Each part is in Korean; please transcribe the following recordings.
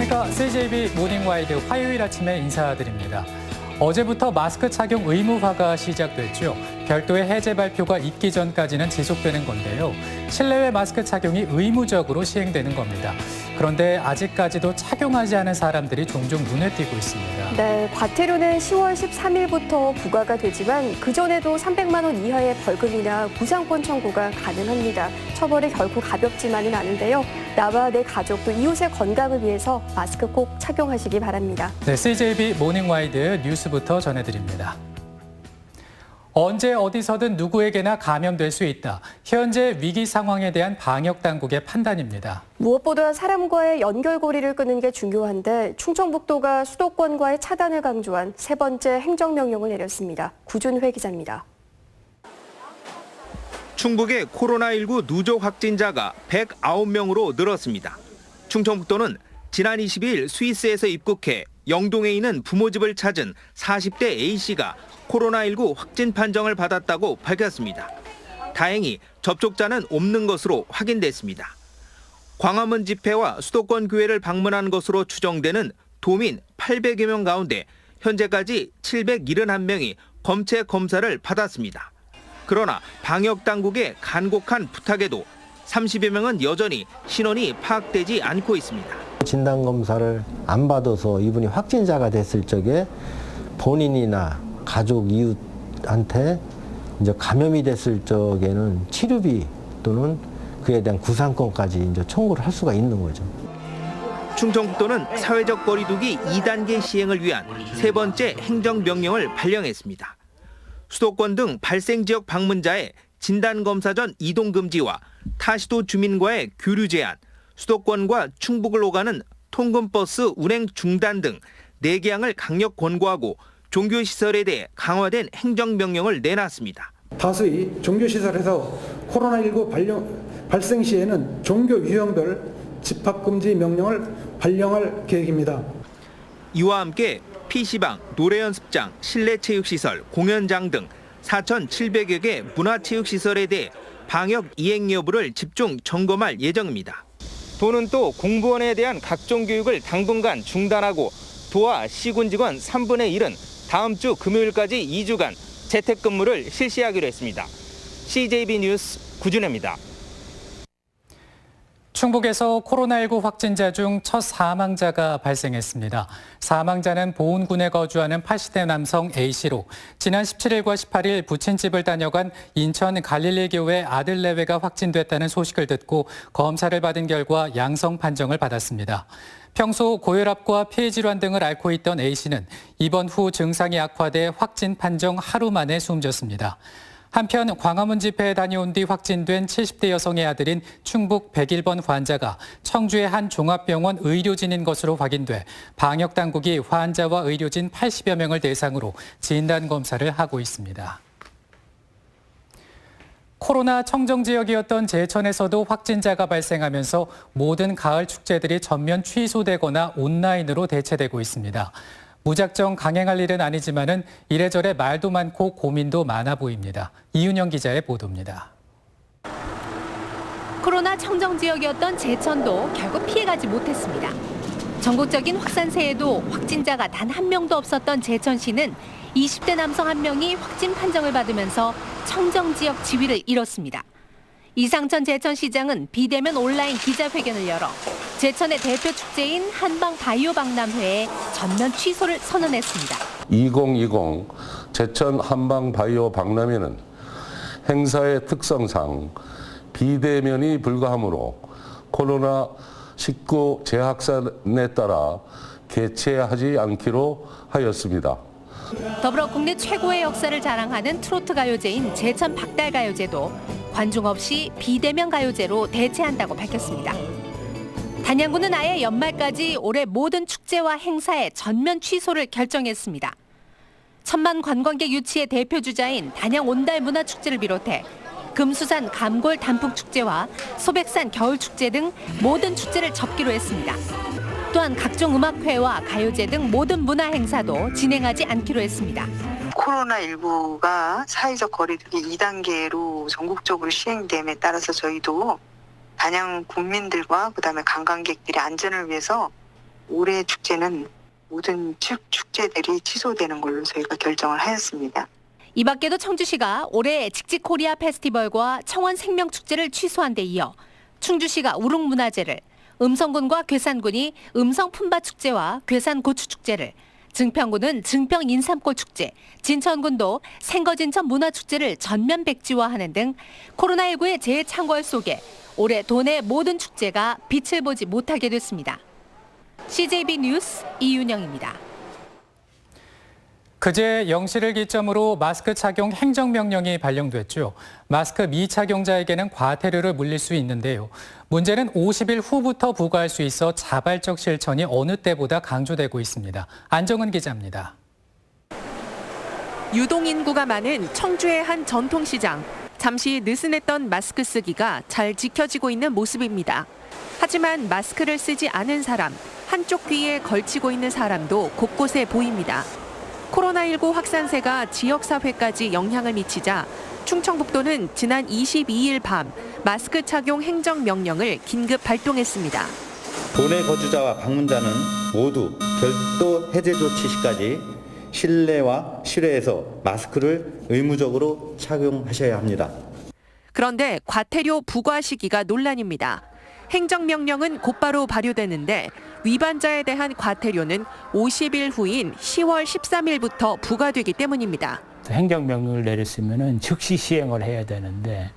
안녕하십니까. CJB 모닝와이드 화요일 아침에 인사드립니다. 어제부터 마스크 착용 의무화가 시작됐죠. 별도의 해제 발표가 있기 전까지는 지속되는 건데요. 실내외 마스크 착용이 의무적으로 시행되는 겁니다. 그런데 아직까지도 착용하지 않은 사람들이 종종 눈에 띄고 있습니다. 네, 과태료는 10월 13일부터 부과가 되지만 그전에도 300만 원 이하의 벌금이나 구상권 청구가 가능합니다. 처벌이 결코 가볍지만은 않은데요. 나와 내 가족 또 이웃의 건강을 위해서 마스크 꼭 착용하시기 바랍니다. 네, CJB 모닝와이드 뉴스부터 전해드립니다. 언제 어디서든 누구에게나 감염될 수 있다. 현재 위기 상황에 대한 방역 당국의 판단입니다. 무엇보다 사람과의 연결고리를 끊는 게 중요한데 충청북도가 수도권과의 차단을 강조한 세 번째 행정명령을 내렸습니다. 구준회 기자입니다. 충북의 코로나19 누적 확진자가 109명으로 늘었습니다. 충청북도는 지난 22일 스위스에서 입국해 영동에 있는 부모 집을 찾은 40대 A씨가 코로나19 확진 판정을 받았다고 밝혔습니다. 다행히 접촉자는 없는 것으로 확인됐습니다. 광화문 집회와 수도권 교회를 방문한 것으로 추정되는 도민 800여 명 가운데 현재까지 771명이 검체 검사를 받았습니다. 그러나 방역 당국의 간곡한 부탁에도 30여 명은 여전히 신원이 파악되지 않고 있습니다. 진단검사를 안 받아서 이분이 확진자가 됐을 적에 본인이나 가족, 이웃한테 이제 감염이 됐을 적에는 치료비 또는 그에 대한 구상권까지 이제 청구를 할 수가 있는 거죠. 충청북도는 사회적 거리두기 2단계 시행을 위한 세 번째 행정명령을 발령했습니다. 수도권 등 발생 지역 방문자의 진단검사 전 이동 금지와 타시도 주민과의 교류 제한, 수도권과 충북을 오가는 통근버스 운행 중단 등 4개항을 강력 권고하고 종교시설에 대해 강화된 행정명령을 내놨습니다. 다수의 종교시설에서 코로나19 발생 시에는 종교 유형별 집합금지 명령을 발령할 계획입니다. 이와 함께 PC방, 노래연습장, 실내체육시설, 공연장 등 4,700여 개 문화체육시설에 대해 방역 이행 여부를 집중 점검할 예정입니다. 도는 또 공무원에 대한 각종 교육을 당분간 중단하고 도와 시군 직원 3분의 1은 다음 주 금요일까지 2주간 재택근무를 실시하기로 했습니다. CJB 뉴스 구준혜입니다. 충북에서 코로나19 확진자 중 첫 사망자가 발생했습니다. 사망자는 보은군에 거주하는 80대 남성 A씨로 지난 17일과 18일 부친집을 다녀간 인천 갈릴리교회 아들 내외가 확진됐다는 소식을 듣고 검사를 받은 결과 양성 판정을 받았습니다. 평소 고혈압과 폐질환 등을 앓고 있던 A씨는 입원 후 증상이 악화돼 확진 판정 하루 만에 숨졌습니다. 한편 광화문 집회에 다녀온 뒤 확진된 70대 여성의 아들인 충북 101번 환자가 청주의 한 종합병원 의료진인 것으로 확인돼 방역당국이 환자와 의료진 80여 명을 대상으로 진단검사를 하고 있습니다. 코로나 청정 지역이었던 제천에서도 확진자가 발생하면서 모든 가을 축제들이 전면 취소되거나 온라인으로 대체되고 있습니다. 무작정 강행할 일은 아니지만은 이래저래 말도 많고 고민도 많아 보입니다. 이윤영 기자의 보도입니다. 코로나 청정 지역이었던 제천도 결국 피해가지 못했습니다. 전국적인 확산세에도 확진자가 단 한 명도 없었던 제천시는 20대 남성 한 명이 확진 판정을 받으면서 청정 지역 지위를 잃었습니다. 이상천 제천시장은 비대면 온라인 기자회견을 열어 제천의 대표 축제인 한방 바이오 박람회에 전면 취소를 선언했습니다. 2020 제천 한방 바이오 박람회는 행사의 특성상 비대면이 불가하므로 코로나19 재확산에 따라 개최하지 않기로 하였습니다. 더불어 국내 최고의 역사를 자랑하는 트로트 가요제인 제천 박달가요제도 관중 없이 비대면 가요제로 대체한다고 밝혔습니다. 단양구는 아예 연말까지 올해 모든 축제와 행사의 전면 취소를 결정했습니다. 천만 관광객 유치의 대표주자인 단양 온달 문화축제를 비롯해 금수산 감골 단풍축제와 소백산 겨울축제 등 모든 축제를 접기로 했습니다. 또한 각종 음악회와 가요제 등 모든 문화 행사도 진행하지 않기로 했습니다. 코로나19가 사회적 거리두기 2단계로 전국적으로 시행됨에 따라서 저희도 단양 국민들과 그다음에 관광객들의 안전을 위해서 올해 축제는 모든 축제들이 취소되는 걸로 저희가 결정을 하였습니다. 이 밖에도 청주시가 올해 직직코리아 페스티벌과 청원생명축제를 취소한 데 이어 충주시가 우릉문화제를, 음성군과 괴산군이 음성품바축제와 괴산고추축제를, 증평군은 증평인삼골축제, 진천군도 생거진천 문화축제를 전면 백지화하는 등 코로나19의 재창궐 속에 올해 도내 모든 축제가 빛을 보지 못하게 됐습니다. CJB 뉴스 이윤영입니다. 그제 0시를 기점으로 마스크 착용 행정명령이 발령됐죠. 마스크 미착용자에게는 과태료를 물릴 수 있는데요. 문제는 50일 후부터 부과할 수 있어 자발적 실천이 어느 때보다 강조되고 있습니다. 안정은 기자입니다. 유동인구가 많은 청주의 한 전통시장. 잠시 느슨했던 마스크 쓰기가 잘 지켜지고 있는 모습입니다. 하지만 마스크를 쓰지 않은 사람, 한쪽 귀에 걸치고 있는 사람도 곳곳에 보입니다. 코로나19 확산세가 지역사회까지 영향을 미치자 충청북도는 지난 22일 밤 마스크 착용 행정명령을 긴급 발동했습니다. 도내 거주자와 방문자는 모두 별도 해제 조치 시까지 실내와 실외에서 마스크를 의무적으로 착용하셔야 합니다. 그런데 과태료 부과 시기가 논란입니다. 행정명령은 곧바로 발효되는데 위반자에 대한 과태료는 50일 후인 10월 13일부터 부과되기 때문입니다. 행정명령을 내렸으면 즉시 시행을 해야 되는데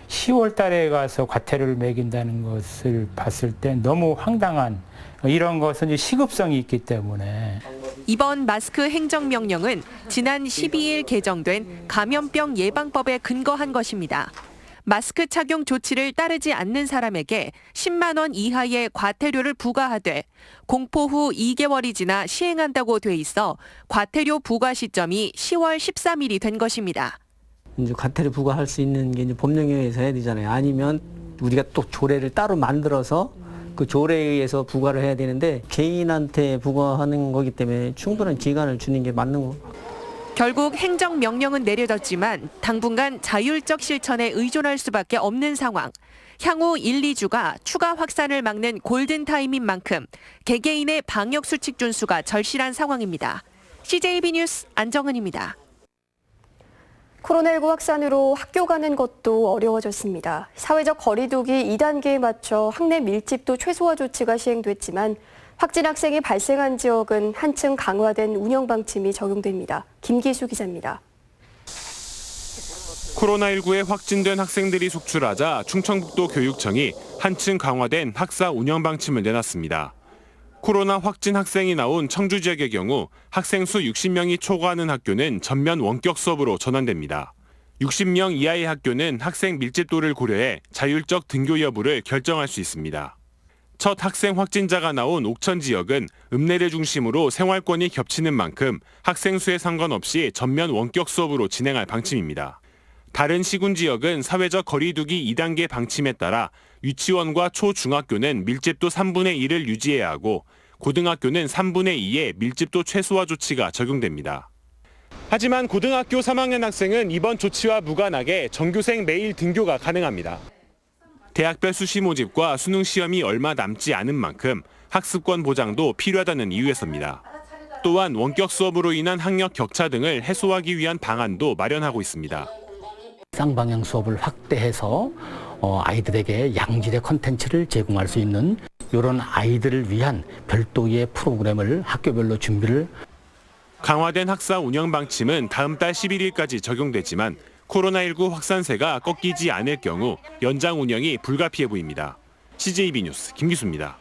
10월 달에 가서 과태료를 매긴다는 것을 봤을 때 너무 황당한, 이런 것은 시급성이 있기 때문에. 이번 마스크 행정명령은 지난 12일 개정된 감염병 예방법에 근거한 것입니다. 마스크 착용 조치를 따르지 않는 사람에게 10만 원 이하의 과태료를 부과하되 공포 후 2개월이 지나 시행한다고 돼 있어 과태료 부과 시점이 10월 13일이 된 것입니다. 이제 과태료 부과할 수 있는 게 이제 법령에 의해서 해야 되잖아요. 아니면 우리가 또 조례를 따로 만들어서 그 조례에 의해서 부과를 해야 되는데 개인한테 부과하는 거기 때문에 충분한 기간을 주는 게 맞는 거. 결국 행정명령은 내려졌지만 당분간 자율적 실천에 의존할 수밖에 없는 상황. 향후 1, 2주가 추가 확산을 막는 골든타임인 만큼 개개인의 방역수칙 준수가 절실한 상황입니다. CJB 뉴스 안정은입니다. 코로나19 확산으로 학교 가는 것도 어려워졌습니다. 사회적 거리두기 2단계에 맞춰 학내 밀집도 최소화 조치가 시행됐지만 확진 학생이 발생한 지역은 한층 강화된 운영 방침이 적용됩니다. 김기수 기자입니다. 코로나19에 확진된 학생들이 속출하자 충청북도 교육청이 한층 강화된 학사 운영 방침을 내놨습니다. 코로나 확진 학생이 나온 청주 지역의 경우 학생 수 60명이 초과하는 학교는 전면 원격 수업으로 전환됩니다. 60명 이하의 학교는 학생 밀집도를 고려해 자율적 등교 여부를 결정할 수 있습니다. 첫 학생 확진자가 나온 옥천 지역은 읍내를 중심으로 생활권이 겹치는 만큼 학생 수에 상관없이 전면 원격 수업으로 진행할 방침입니다. 다른 시군 지역은 사회적 거리두기 2단계 방침에 따라 유치원과 초중학교는 밀집도 3분의 1을 유지해야 하고 고등학교는 3분의 2의 밀집도 최소화 조치가 적용됩니다. 하지만 고등학교 3학년 학생은 이번 조치와 무관하게 전교생 매일 등교가 가능합니다. 대학별 수시 모집과 수능 시험이 얼마 남지 않은 만큼 학습권 보장도 필요하다는 이유에서입니다. 또한 원격 수업으로 인한 학력 격차 등을 해소하기 위한 방안도 마련하고 있습니다. 쌍방향 수업을 확대해서 아이들에게 양질의 콘텐츠를 제공할 수 있는 이런 아이들을 위한 별도의 프로그램을 학교별로 준비를. 강화된 학사 운영 방침은 다음 달 11일까지 적용되지만 코로나19 확산세가 꺾이지 않을 경우 연장 운영이 불가피해 보입니다. CJB 뉴스 김기수입니다.